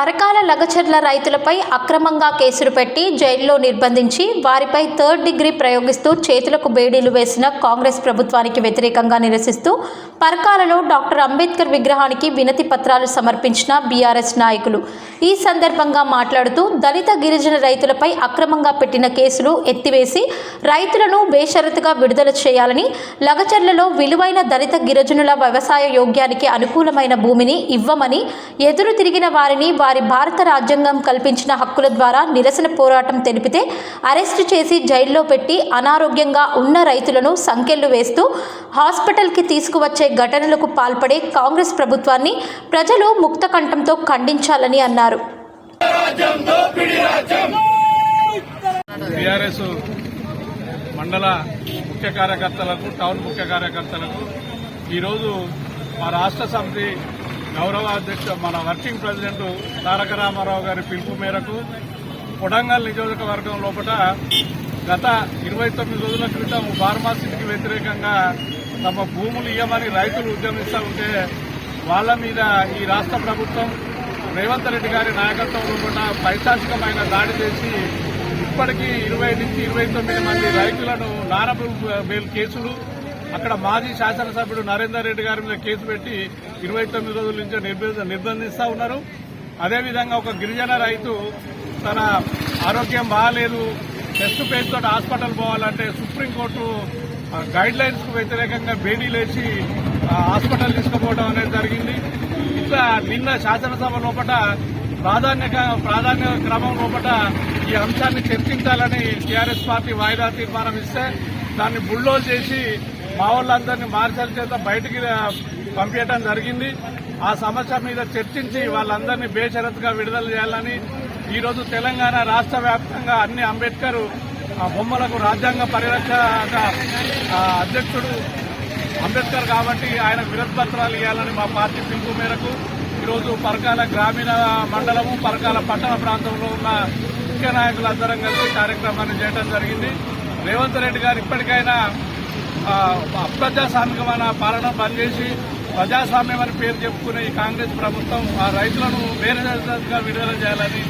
పరకాల లగచర్ల రైతులపై అక్రమంగా కేసులు పెట్టి జైల్లో నిర్బంధించి వారిపై థర్డ్ డిగ్రీ ప్రయోగిస్తూ చేతులకు బేడీలు వేసిన కాంగ్రెస్ ప్రభుత్వానికి వ్యతిరేకంగా నిరసిస్తూ పరకాలలో డాక్టర్ అంబేద్కర్ విగ్రహానికి వినతి పత్రాలు సమర్పించిన బీఆర్ఎస్ నాయకులు ఈ సందర్భంగా మాట్లాడుతూ దళిత గిరిజన రైతులపై అక్రమంగా పెట్టిన కేసులు ఎత్తివేసి రైతులను బేషరతుగా విడుదల చేయాలని, లగచర్లలో విలువైన దళిత గిరిజనుల వ్యవసాయ యోగ్యానికి అనుకూలమైన భూమిని ఇవ్వమని, ఎదురు తిరిగిన వారిని వారి భారత రాజ్యాంగం కల్పించిన హక్కుల ద్వారా నిరసన పోరాటం తెలిపితే అరెస్టు చేసి జైల్లో పెట్టి అనారోగ్యంగా ఉన్న రైతులను సంకెళ్లు వేస్తూ హాస్పిటల్కి తీసుకువచ్చే ఘటనలకు పాల్పడే కాంగ్రెస్ ప్రభుత్వాన్ని ప్రజలు ముక్తకంఠంతో ఖండించాలని అన్నారు. బీఆర్ఎస్ మండల ముఖ్య కార్యకర్తలకు, టౌన్ ముఖ్య కార్యకర్తలకు ఈరోజు మా రాష్ట్ర సమితి గౌరవ అధ్యక్షుడు మన వర్కింగ్ ప్రెసిడెంట్ తారక రామారావు గారి పిలుపు మేరకు కొడంగల్ నియోజకవర్గం లోపల గత 29 రోజుల క్రితం ఫార్మాసిటీకి వ్యతిరేకంగా తమ భూములు ఇవ్వమని రైతులు ఉద్యమిస్తూ ఉంటే వాళ్ల మీద ఈ రాష్ట్ర ప్రభుత్వం రేవంత్ రెడ్డి గారి నాయకత్వంలో కూడా పైశాచికమైన దాడి చేసి ఇప్పటికీ 20 నుంచి 29 మంది రైతులను నానబుల్ బెయిల్ కేసులు, అక్కడ మాజీ శాసనసభ్యుడు నరేందర్ రెడ్డి గారి మీద కేసు పెట్టి 29 రోజుల నుంచి నిర్బంధిస్తూ ఉన్నారు. అదేవిధంగా ఒక గిరిజన రైతు తన ఆరోగ్యం బాగాలేదు, టెస్ట్ పేరుతో హాస్పిటల్ పోవాలంటే సుప్రీంకోర్టు గైడ్ లైన్స్ కు వ్యతిరేకంగా బేడీలేసి హాస్పిటల్ తీసుకుపోవడం అనేది జరిగింది. ఇట్లా నిన్న శాసనసభ లోపల ప్రాధాన్య క్రమం లోపల ఈ అంశాన్ని చర్చించాలని టీఆర్ఎస్ పార్టీ వాయిదా తీర్మానం ఇస్తే దాన్ని బుల్డోజ్ చేసి మా వాళ్ళందరినీ మార్షల్ చేత బయటికి పంపించడం జరిగింది. ఆ సమస్య మీద చర్చించి వాళ్ళందరినీ బేషరతుగా విడుదల చేయాలని ఈరోజు తెలంగాణ రాష్ట్ర వ్యాప్తంగా అన్ని అంబేద్కర్ బొమ్మలకు రాజ్యాంగ పరిరక్షక అధ్యక్షుడు అంబేద్కర్ కాబట్టి ఆయన వినతి పత్రాలు ఇవ్వాలని మా పార్టీ పిలుపు మేరకు ఈరోజు పరకాల గ్రామీణ మండలము, పరకాల పట్టణ ప్రాంతంలో ఉన్న ముఖ్య నాయకులందరం కలిసి కార్యక్రమాన్ని చేయడం జరిగింది. రేవంత్ రెడ్డి గారు ఇప్పటికైనా అప్రజాస్వామికమైన పాలన బంద్ చేసి ప్రజాస్వామ్యం అని పేరు చెప్పుకునే ఈ కాంగ్రెస్ ప్రభుత్వం ఆ రైతులను వేరే విడుదల చేయాలని